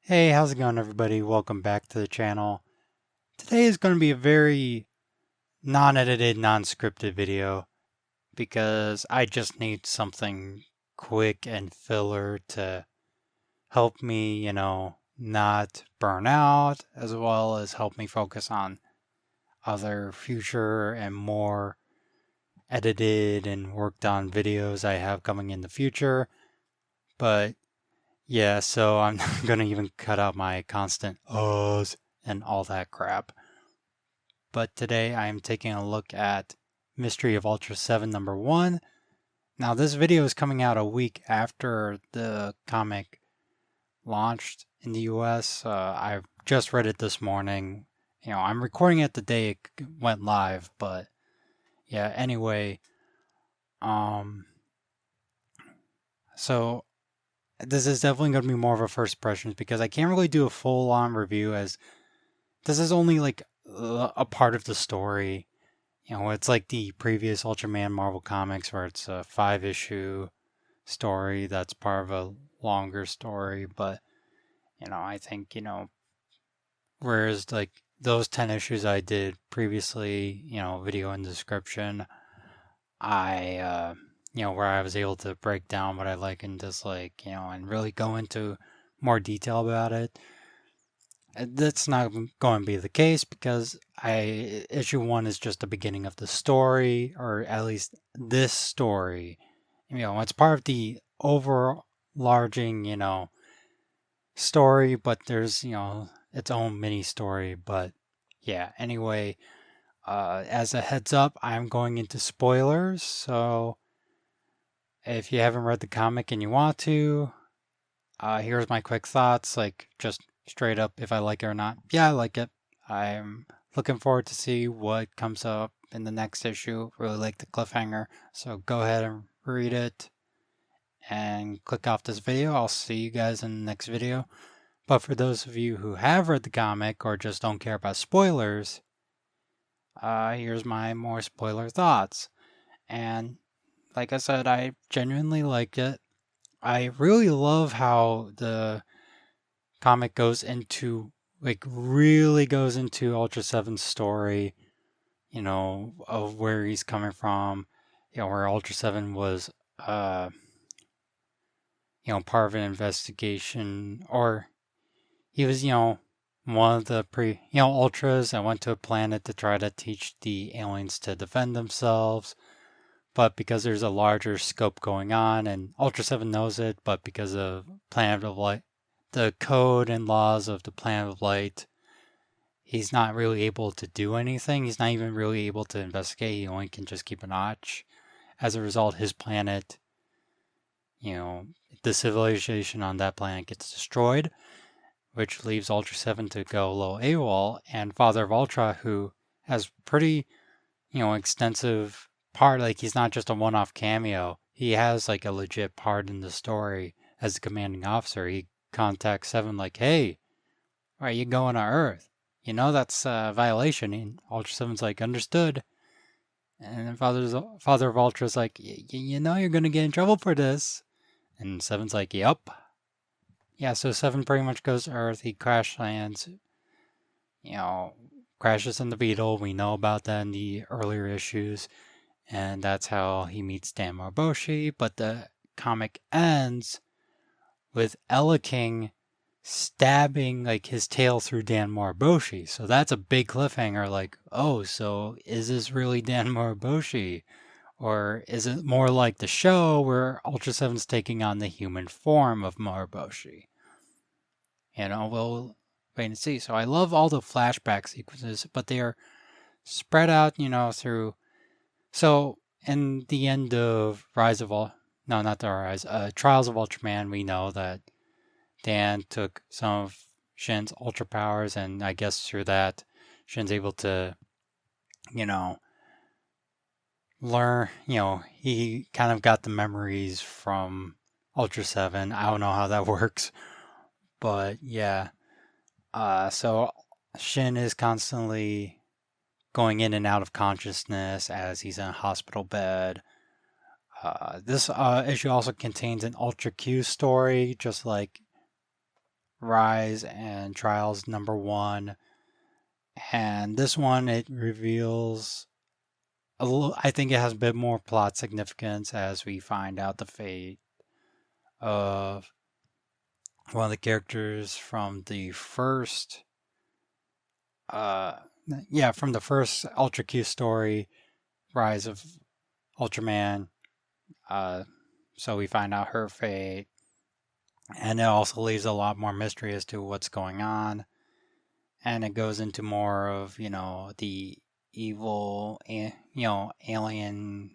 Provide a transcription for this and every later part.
Hey, how's it going everybody? Welcome back to the channel. Today is going to be a very non-edited, non-scripted video because I just need something quick and filler to help me, not burn out, as well as help me focus on other future and more edited and worked on videos I have coming in the future. But yeah, so I'm not going to even cut out my constant uhs and all that crap. But today I am taking a look at Mystery of Ultraseven number 1. Now this video is coming out a week after the comic launched in the US. I just read it this morning. I'm recording it the day it went live, but yeah, anyway, so this is definitely going to be more of a first impressions because I can't really do a full-on review as this is only like a part of the story. It's like the previous Ultraman Marvel comics where it's a 5-issue story that's part of a longer story. But, I think, whereas like those 10 issues I did previously, video in description, where I was able to break down what I like and dislike, and really go into more detail about it. That's not going to be the case because issue 1 is just the beginning of the story, or at least this story. It's part of the overarching, story, but there's, its own mini story. But yeah, anyway, as a heads up, I'm going into spoilers. So if you haven't read the comic and you want to, here's my quick thoughts, like just straight up if I like it or not. Yeah, I like it. I'm looking forward to see what comes up in the next issue. Really like the cliffhanger. So go ahead and read it and click off this video. I'll see you guys in the next video. But for those of you who have read the comic or just don't care about spoilers, here's my more spoiler thoughts. And like I said, I genuinely liked it. I really love how the comic really goes into Ultraseven's story, of where he's coming from, where Ultraseven was, part of an investigation, or he was, one of the ultras that went to a planet to try to teach the aliens to defend themselves. But because there's a larger scope going on, and Ultraseven knows it, but because of Planet of Light, the code and laws of the Planet of Light, he's not really able to do anything. He's not even really able to investigate. He only can just keep an watch. As a result, his planet, the civilization on that planet gets destroyed, which leaves Ultraseven to go a little AWOL. And Father of Ultra, who has pretty, extensive part, like he's not just a one-off cameo. He has like a legit part in the story as the commanding officer. He contacts Seven like, hey, why are you going to Earth? That's a violation. And Ultraseven's like, understood. And then Father of Ultra's like, you're going to get in trouble for this. And Seven's like, yep. Yeah, so Seven pretty much goes to Earth. He crash lands, crashes in the Beetle. We know about that in the earlier issues. And that's how he meets Dan Moroboshi. But the comic ends with Eleking stabbing like his tail through Dan Moroboshi. So that's a big cliffhanger. Like, oh, so is this really Dan Moroboshi? Or is it more like the show where Ultraseven's taking on the human form of Moroboshi? We'll wait and see. So I love all the flashback sequences, but they are spread out, through. So in the end of Trials of Ultraman, we know that Dan took some of Shin's ultra powers, and I guess through that, Shin's able to, learn, he kind of got the memories from Ultraseven. I don't know how that works, but yeah. So Shin is constantly going in and out of consciousness as he's in a hospital bed. This issue also contains an Ultra Q story, just like Rise and Trials #1. And this one, it reveals a little, I think it has a bit more plot significance as we find out the fate of one of the characters from the first, from the first Ultra Q story, Rise of Ultraman. So we find out her fate, and it also leaves a lot more mystery as to what's going on. And it goes into more of, the evil, alien,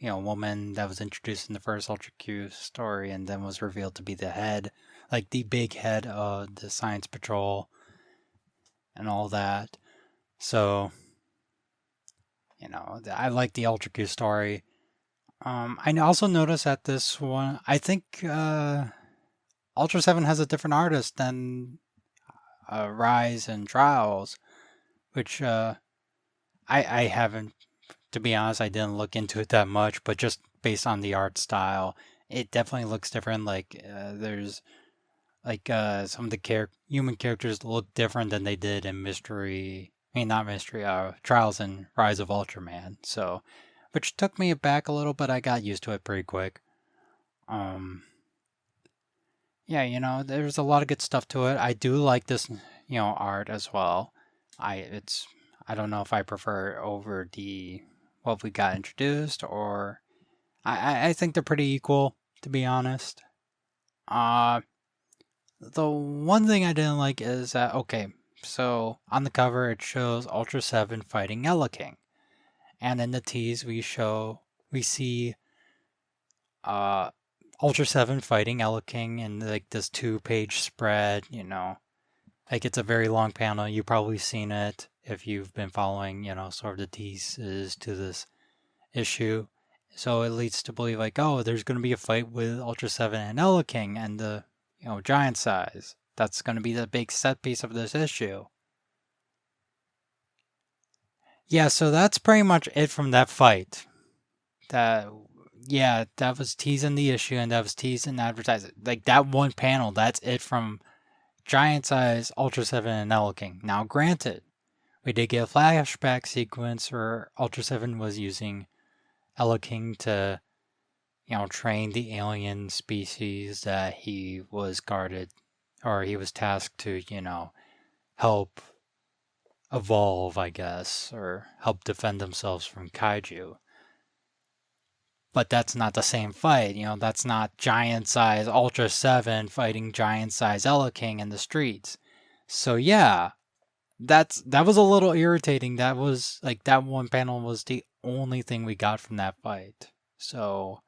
woman that was introduced in the first Ultra Q story and then was revealed to be the head, like the big head of the Science Patrol and all that. So, I like the Ultra Q story. I also noticed that this one, I think Ultraseven has a different artist than Rise and Trials, which I haven't, to be honest, I didn't look into it that much, but just based on the art style, it definitely looks different. Like there's like some of the human characters look different than they did in Trials and Rise of Ultraman. So, which took me back a little, but I got used to it pretty quick. Yeah, there's a lot of good stuff to it. I do like this, art as well. I don't know if I prefer over what we got introduced, or I think they're pretty equal, to be honest. The one thing I didn't like is that, okay, so on the cover it shows Ultraseven fighting Eleking, and in the tease we see Ultraseven fighting Eleking in like this 2-page spread, like it's a very long panel. You've probably seen it if you've been following, sort of the teases to this issue. So it leads to believe like, oh, there's going to be a fight with Ultraseven and Eleking and the, giant size. That's going to be the big set piece of this issue. Yeah, so that's pretty much it from that fight. That was teased in the issue and that was teased in the advertising. Like that one panel, that's it from giant size Ultraseven and Eleking. Now, granted, we did get a flashback sequence where Ultraseven was using Eleking to, train the alien species that he was tasked to, help evolve, I guess, or help defend themselves from Kaiju. But that's not the same fight, that's not giant size Ultraseven fighting giant size Eleking in the streets. So yeah, that was a little irritating. That was like that one panel was the only thing we got from that fight. So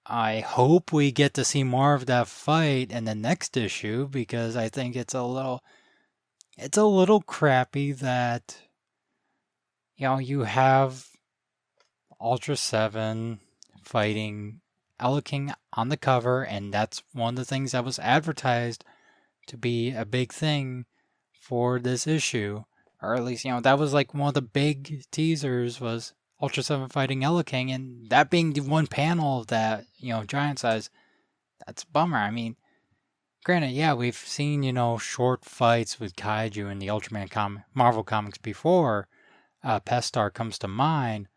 I hope we get to see more of that fight in the next issue, because I think it's a little crappy that you have Ultraseven fighting Eleking on the cover, and that's one of the things that was advertised to be a big thing for this issue, or at least that was like one of the big teasers was Ultraseven fighting Eleking, and that being the one panel of that giant size. That's a bummer. I mean, granted, yeah, we've seen short fights with Kaiju in the Ultraman Marvel comics before. Pestar comes to mind,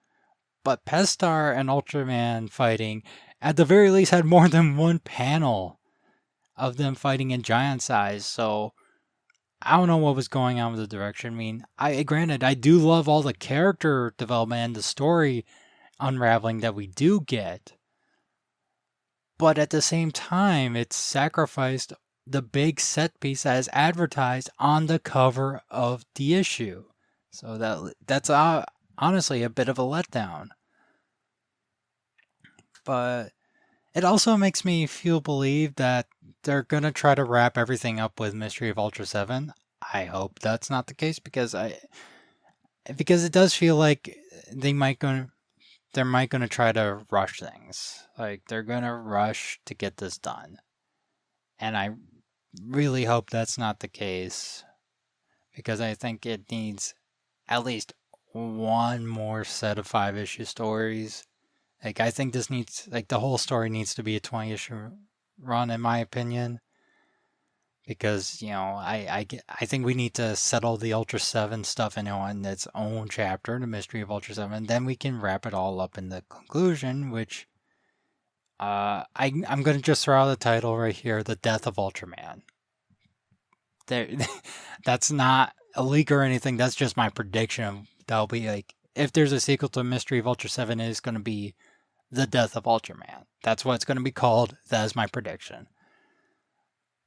but Pestar and Ultraman fighting at the very least had more than one panel of them fighting in giant size. So I don't know what was going on with the direction. I mean, granted, I do love all the character development and the story unraveling that we do get, but at the same time, it's sacrificed the big set piece as advertised on the cover of the issue. So that's honestly a bit of a letdown. But it also makes me believe that they're going to try to wrap everything up with Mystery of Ultraseven. I hope that's not the case, because it does feel like they're going to try to rush things. Like they're going to rush to get this done. And I really hope that's not the case, because I think it needs at least one more set of 5-issue stories. Like, I think the whole story needs to be a 20-issue run, in my opinion. because I think we need to settle the Ultraseven stuff in its own chapter, the Mystery of Ultraseven. Then we can wrap it all up in the conclusion, which I'm going to just throw out the title right here: The Death of Ultraman. There, that's not a leak or anything. That's just my prediction. That'll be like, if there's a sequel to Mystery of Ultraseven, it is going to be The Death of Ultraman. That's what it's going to be called. That is my prediction.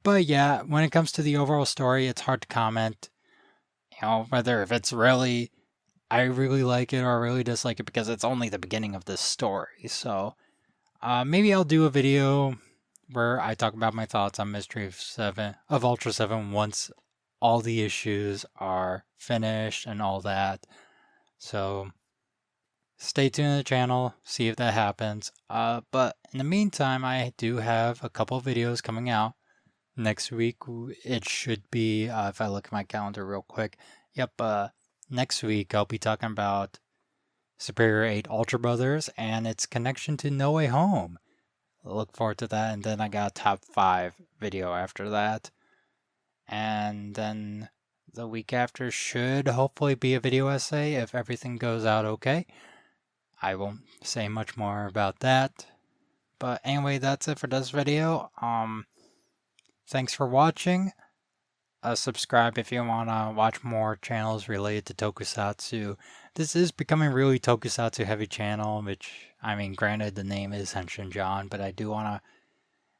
But yeah, when it comes to the overall story, it's hard to comment, whether if it's really, I really like it or I really dislike it, because it's only the beginning of this story. So maybe I'll do a video where I talk about my thoughts on Mystery of Ultraseven once all the issues are finished and all that. So stay tuned to the channel, see if that happens. But in the meantime, I do have a couple videos coming out. Next week, it should be, if I look at my calendar real quick, next week I'll be talking about Superior 8 Ultra Brothers and its connection to No Way Home. Look forward to that, and then I got a top 5 video after that. And then the week after should hopefully be a video essay if everything goes out okay. I won't say much more about that. But anyway, that's it for this video. Thanks for watching. Subscribe if you want to watch more channels related to Tokusatsu. This is becoming really Tokusatsu heavy channel, which, I mean, granted the name is Henshin John, but I do want to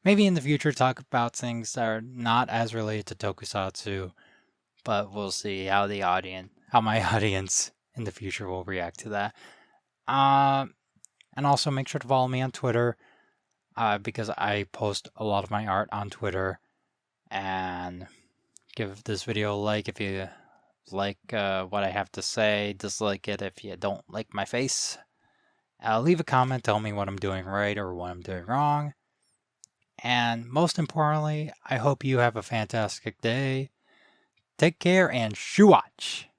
maybe in the future talk about things that are not as related to Tokusatsu, but we'll see how my audience in the future will react to that. And also make sure to follow me on Twitter, because I post a lot of my art on Twitter. And give this video a like if you like what I have to say. Dislike it if you don't like my face. Leave a comment, tell me what I'm doing right or what I'm doing wrong. And most importantly, I hope you have a fantastic day. Take care and shoo-watch!